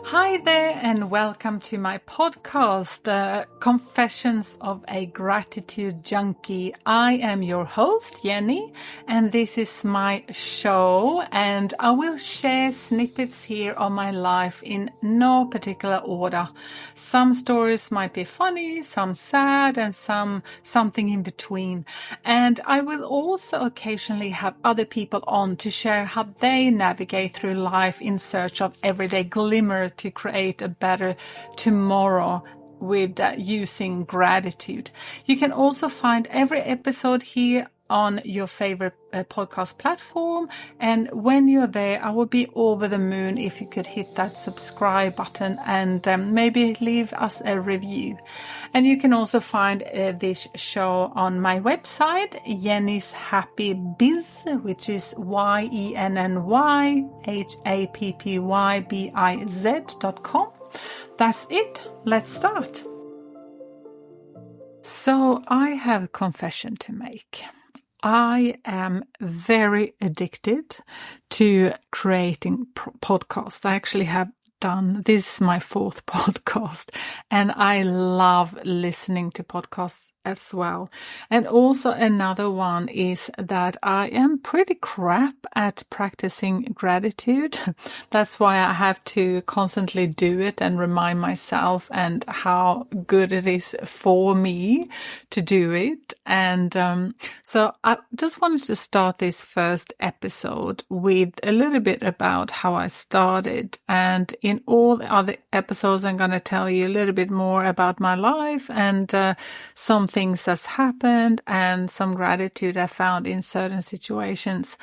Hi there and welcome to my podcast, Confessions of a Gratitude Junkie. I am your host, Jenny, and this is my show, and I will share snippets here of my life in no particular order. Some stories might be funny, some sad, and something in between. And I will also occasionally have other people on to share how they navigate through life in search of everyday glimmer to create a better tomorrow with using gratitude. You can also find every episode here on your favorite podcast platform, and when you're there, I would be over the moon if you could hit that subscribe button and maybe leave us a review. And you can also find this show on my website, Jenny's Happy Biz, which is YENNYHAPPYBIZ.com. That's it. Let's start. So I have a confession to make. I am very addicted to creating podcasts. I actually have done, this is my fourth podcast, and I love listening to podcasts as well. And also another one is that I am pretty crap at practicing gratitude. That's why I have to constantly do it and remind myself and how good it is for me to do it. And so I just wanted to start this first episode with a little bit about how I started. And in all the other episodes, I'm going to tell you a little bit more about my life and some things that's happened and some gratitude I found in certain situations.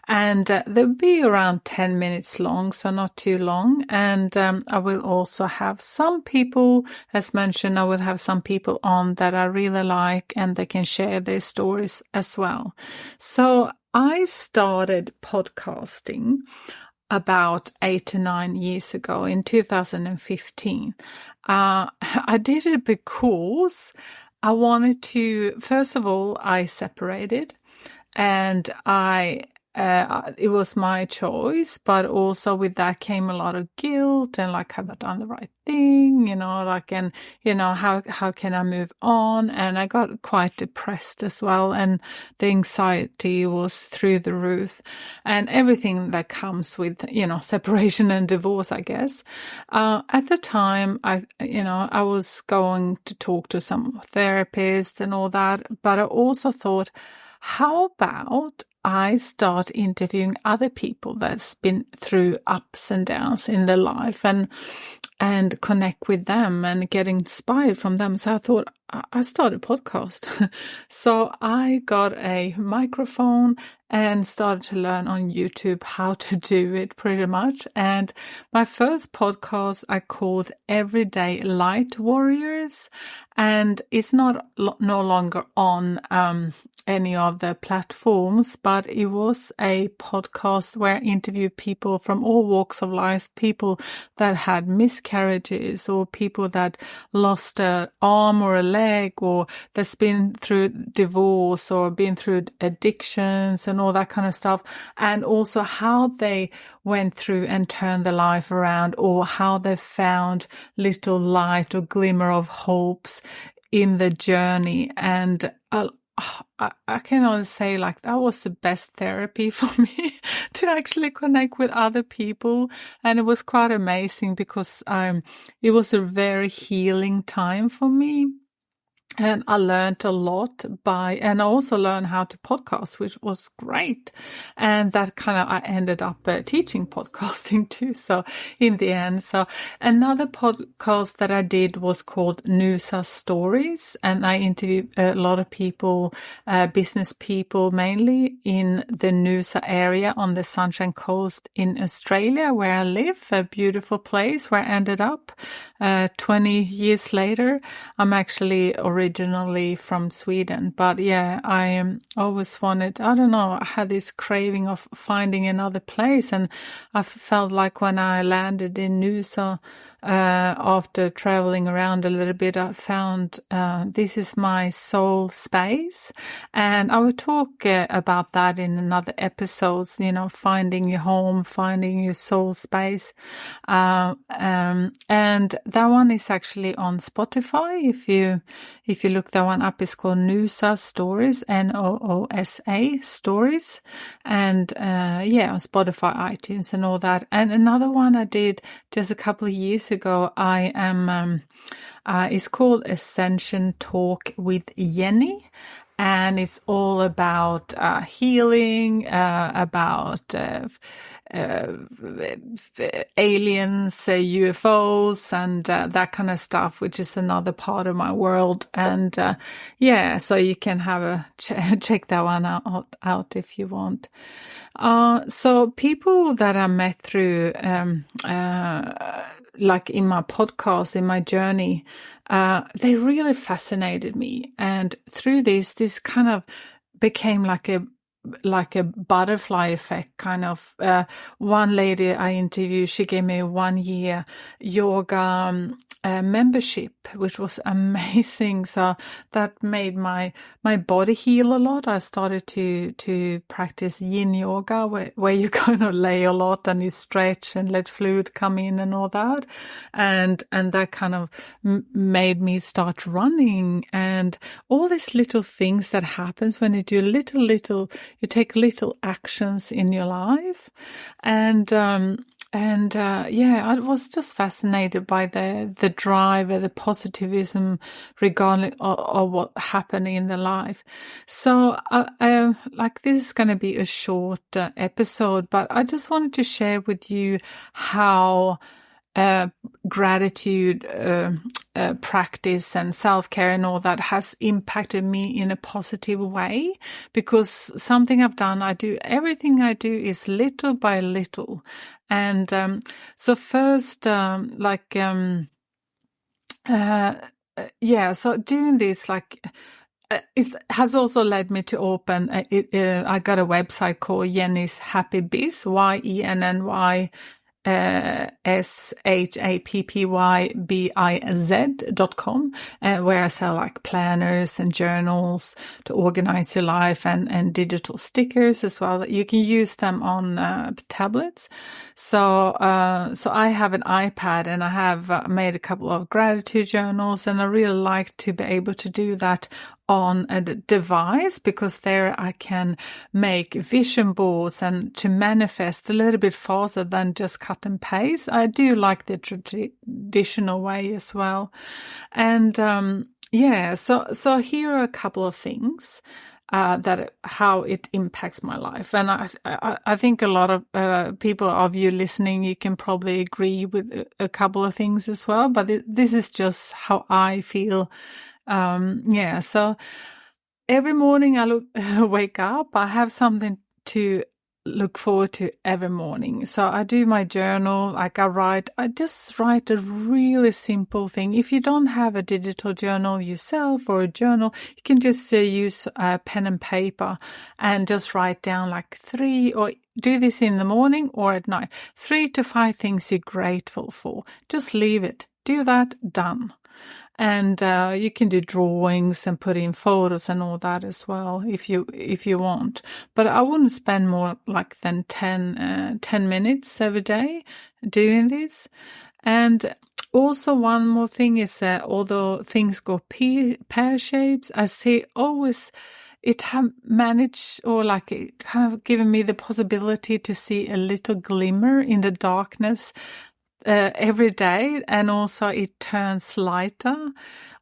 And they'll be around 10 minutes long, so not too long. And I will also have some people, as mentioned, I will have some people on that I really like and they can share their stories as well. So I started podcasting about 8 to 9 years ago in 2015. I did it because I wanted to, first of all, I separated and it was my choice, but also with that came a lot of guilt and like, have I done the right thing? How can I move on? And I got quite depressed as well. And the anxiety was through the roof and everything that comes with, separation and divorce, I guess. At the time, I was going to talk to some therapists and all that, but I also thought, how about I start interviewing other people that's been through ups and downs in their life and connect with them and get inspired from them. So I thought I started a podcast. So I got a microphone and started to learn on YouTube how to do it pretty much. And my first podcast I called Everyday Light Warriors, and it's no longer on any of the platforms, but it was a podcast where I interviewed people from all walks of life, people that had miscarriages or people that lost an arm or a leg or that's been through divorce or been through addictions and all that kind of stuff. And also how they went through and turned their life around or how they found little light or glimmer of hopes in the journey. And I can only say like that was the best therapy for me to actually connect with other people. And it was quite amazing because it was a very healing time for me. And I learned a lot and I also learned how to podcast, which was great. And that I ended up teaching podcasting too. So in the end, so another podcast that I did was called Noosa Stories. And I interviewed a lot of people, business people, mainly in the Noosa area on the Sunshine Coast in Australia, where I live, a beautiful place where I ended up 20 years later. I'm actually originally from Sweden, but yeah, I always wanted, I don't know, I had this craving of finding another place, and I felt like when I landed in Noosa, after traveling around a little bit, I found this is my soul space, and I will talk about that in another episodes. Finding your home, finding your soul space, and that one is actually on Spotify. If you look that one up, it's called Noosa Stories, Noosa Stories, and on Spotify, iTunes, and all that. And another one I did just a couple of years ago, I am it's called Ascension Talk with Jenny, and it's all about healing, about aliens, UFOs, and that kind of stuff, which is another part of my world. And so you can have a check that one out if you want. So people that I met through like in my podcast, in my journey, they really fascinated me. And through this kind of became like a butterfly effect kind of. One lady I interviewed, she gave me a 1-year yoga membership, which was amazing. So that made my body heal a lot. I started to practice yin yoga, where you kind of lay a lot and you stretch and let fluid come in and all that. And that kind of made me start running, and all these little things that happens when you do you take little actions in your life. I was just fascinated by the drive and the positivism regarding of what happened in the life. So, this is going to be a short episode, but I just wanted to share with you how gratitude practice and self-care and all that has impacted me in a positive way, because something I've done, everything I do is little by little. And so first, so doing this, it has also led me to open, I got a website called Jenny's Happy Biz, YENNY SHAPPYBIZ.com, where I sell planners and journals to organize your life, and digital stickers as well. You can use them on tablets. So I have an iPad, and I have made a couple of gratitude journals, and I really like to be able to do that on a device, because there I can make vision boards and to manifest a little bit faster than just cut and paste. I do like the traditional way as well. And so here are a couple of things that how it impacts my life. And I think a lot of people of you listening, you can probably agree with a couple of things as well, but this is just how I feel. So every morning I wake up, I have something to look forward to every morning. So I do my journal, I just write a really simple thing. If you don't have a digital journal yourself or a journal, you can just use pen and paper and just write down 3, or do this in the morning or at night, 3 to 5 things you're grateful for. Just leave it. Do that, done. And you can do drawings and put in photos and all that as well if you want. But I wouldn't spend more than 10 minutes every day doing this. And also one more thing is that although things go pear shapes, I say always it have managed, or it kind of given me the possibility to see a little glimmer in the darkness every day, and also it turns lighter.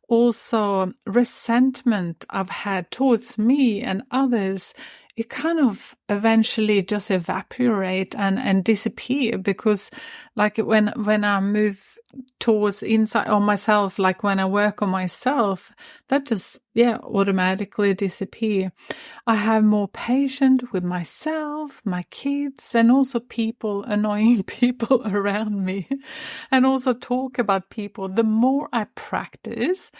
Also, resentment I've had towards me and others, it kind of eventually just evaporate and disappear, because when I move towards inside on myself, when I work on myself, that just automatically disappear. I have more patience with myself, my kids, and also annoying people around me, and also talk about people. The more I practice,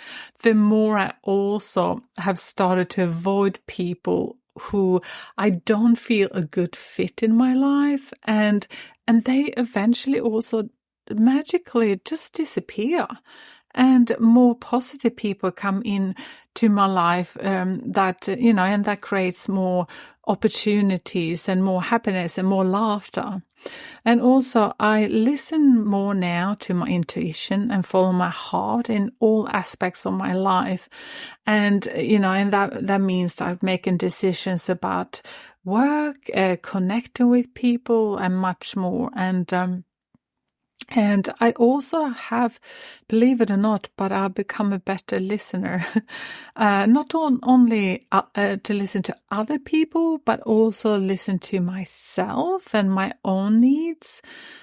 the more I also have started to avoid people who I don't feel a good fit in my life, and they eventually also magically just disappear. And more positive people come in to my life, that, and that creates more opportunities and more happiness and more laughter. And also I listen more now to my intuition and follow my heart in all aspects of my life. And, and that means I'm making decisions about work, connecting with people and much more. And I also have, believe it or not, but I've become a better listener, not only to listen to other people, but also listen to myself and my own needs.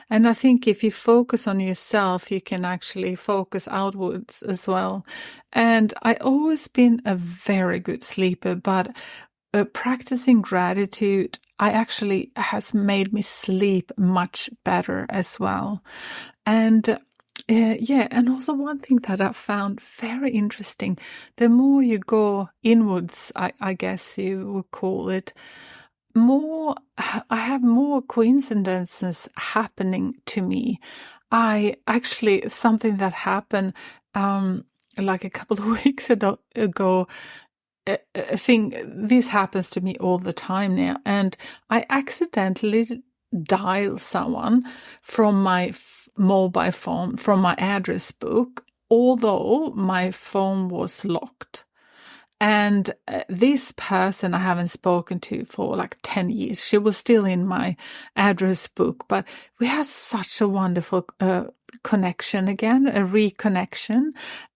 And I think if you focus on yourself, you can actually focus outwards as well. And I always been a very good sleeper, but practicing gratitude, has made me sleep much better as well. And and also one thing that I found very interesting, the more you go inwards, I guess you would call it, I have more coincidences happening to me. Something that happened like a couple of weeks ago, this happens to me all the time now, and I accidentally dial someone from my mobile phone, from my address book, although my phone was locked. And this person I haven't spoken to for like 10 years. She was still in my address book, but we had such a wonderful connection again, a reconnection,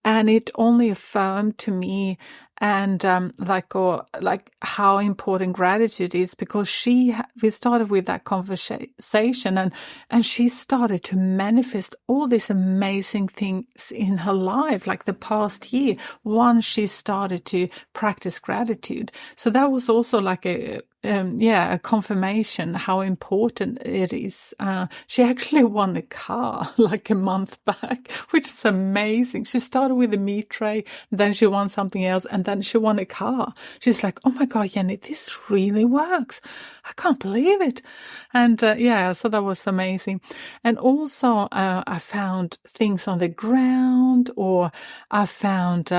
and it only affirmed to me and like how important gratitude is, because we started with that conversation and she started to manifest all these amazing things in her life, like the past year, once she started to practice gratitude. So that was also like a confirmation how important it is. She actually won a car like a month back, which is amazing. She started with a meat tray, then she won something else, and then she won a car. She's like, oh my God, Jenny, this really works. I can't believe it. And so that was amazing. And also I found things on the ground, or I found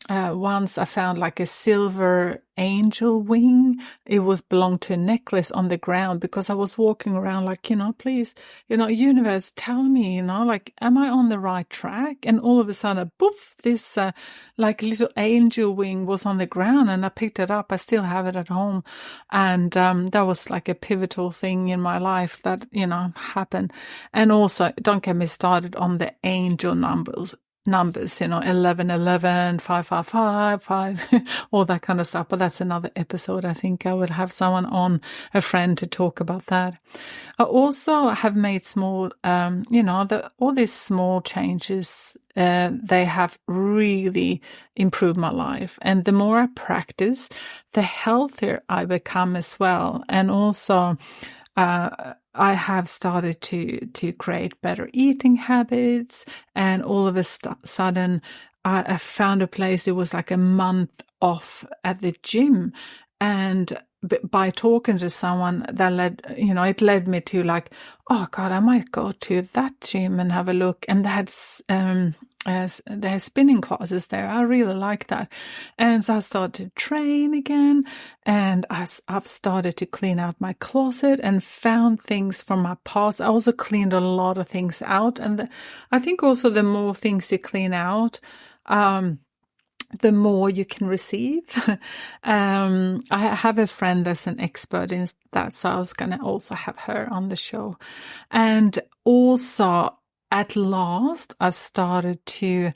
once I found like a silver angel wing. It belonged to a necklace on the ground, because I was walking around like, please, universe, tell me, like, am I on the right track? And all of a sudden, poof, this like little angel wing was on the ground, and I picked it up. I still have it at home. And that was like a pivotal thing in my life that, happened. And also, don't get me started on the angel numbers, 1111, 555, all that kind of stuff. But that's another episode. I think I would have someone on, a friend, to talk about that. I also have made small, all these small changes, they have really improved my life. And the more I practice, the healthier I become as well. And also, I have started to create better eating habits, and all of a sudden I found a place. It was like a month off at the gym, and by talking to someone that it led me to like, oh God, I might go to that gym and have a look. And that's there's spinning classes there. I really like that. And so I started to train again, and I've started to clean out my closet and found things from my past. I also cleaned a lot of things out. And I think also the more things you clean out, the more you can receive. I have a friend that's an expert in that, so I was going to also have her on the show. And also, at last, I started to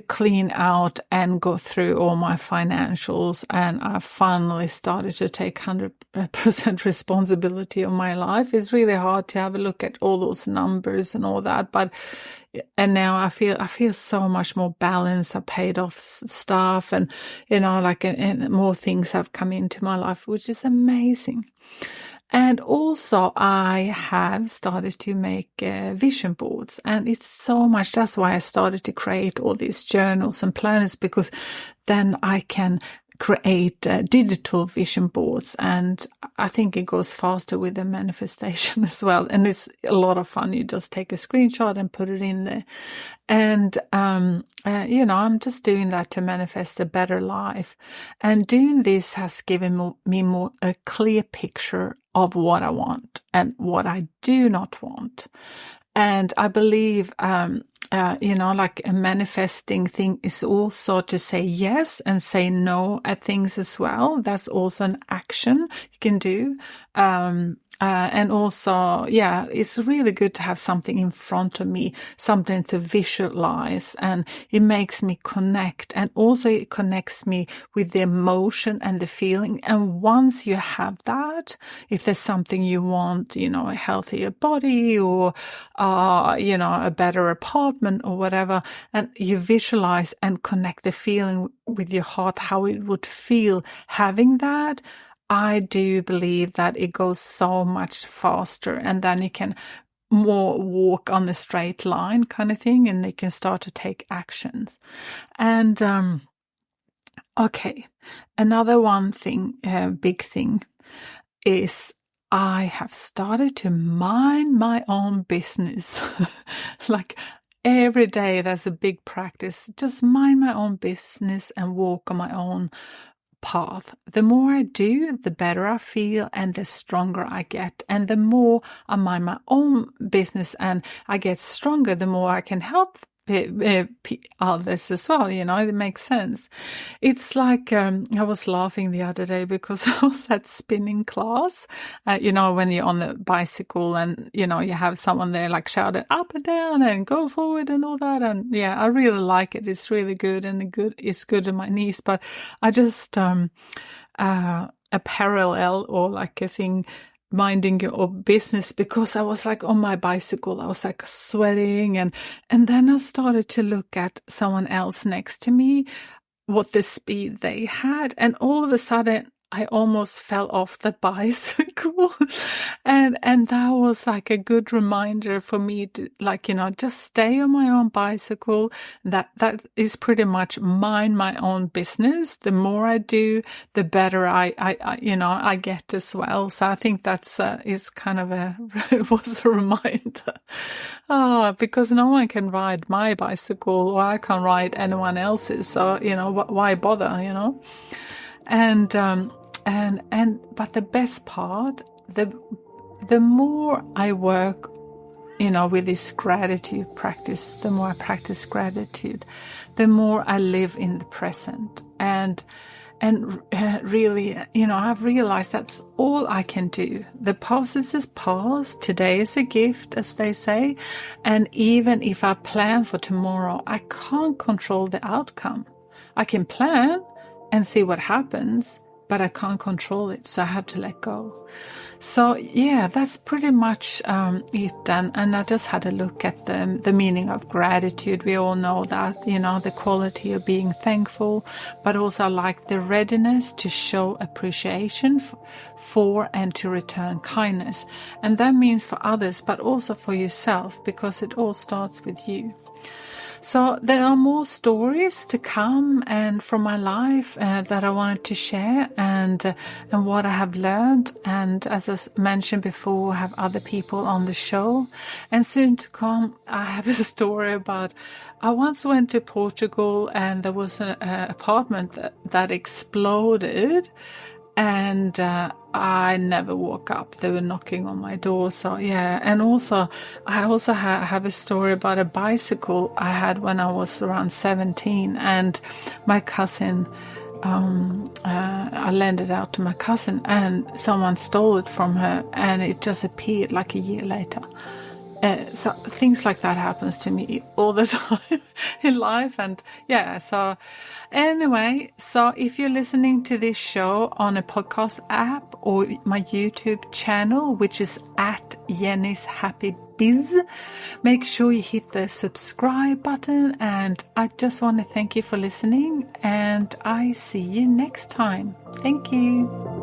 clean out and go through all my financials, and I finally started to take 100% responsibility of my life. It's really hard to have a look at all those numbers and all that, and now I feel so much more balanced. I paid off stuff, and and more things have come into my life, which is amazing. And also I have started to make vision boards, and it's so much. That's why I started to create all these journals and planners, because then I can create digital vision boards, and I think it goes faster with the manifestation as well, and it's a lot of fun. You just take a screenshot and put it in there, and I'm just doing that to manifest a better life, and doing this has given me more a clear picture of what I want and what I do not want. And I believe like a manifesting thing is also to say yes and say no at things as well. That's also an action you can do. And also, it's really good to have something in front of me, something to visualize, and it makes me connect, and also it connects me with the emotion and the feeling. And once you have that, if there's something you want, a healthier body or, a better apartment or whatever, and you visualize and connect the feeling with your heart, how it would feel having that, I do believe that it goes so much faster, and then you can more walk on the straight line kind of thing, and you can start to take actions. And another one thing, big thing, is I have started to mind my own business. Like every day there's a big practice, just mind my own business and walk on my own path. The more I do, the better I feel and the stronger I get. And the more I mind my own business and I get stronger, the more I can help others as well. It makes sense. It's like I was laughing the other day because I was at spinning class. When you're on the bicycle and you have someone there like shouting up and down and go forward and all that. And I really like it. It's really good, and it's good on my knees. But I just a parallel or like a thing, minding your business, because I was like on my bicycle, I was like sweating, and then I started to look at someone else next to me, what the speed they had, and all of a sudden I almost fell off the bicycle. and that was like a good reminder for me to just stay on my own bicycle. That is pretty much mind my own business. The more I do, the better I get as well. So I think that's is kind of it was a reminder. Because no one can ride my bicycle, or I can't ride anyone else's. So, why bother, but the best part, the more I work, with this gratitude practice, the more I practice gratitude, the more I live in the present. And really, I've realized that's all I can do. The past is past. Today is a gift, as they say. And even if I plan for tomorrow, I can't control the outcome. I can plan and see what happens, but I can't control it, so I have to let go. So that's pretty much it. And I just had a look at the meaning of gratitude. We all know that, the quality of being thankful, but also like the readiness to show appreciation for and to return kindness. And that means for others, but also for yourself, because it all starts with you. So there are more stories to come and from my life that I wanted to share, and what I have learned. And as I mentioned before, I have other people on the show. And soon to come, I have a story about, I once went to Portugal and there was an apartment that exploded. And I never woke up. They were knocking on my door. So and also I also have a story about a bicycle I had when I was around 17, and my cousin, I lent it out to my cousin, and someone stole it from her, and it just appeared like a year later. So things like that happens to me all the time in life. And so anyway, so if you're listening to this show on a podcast app or my YouTube channel, which is at Jenny's Happy Biz, make sure you hit the subscribe button. And I just want to thank you for listening, and I see you next time. Thank you.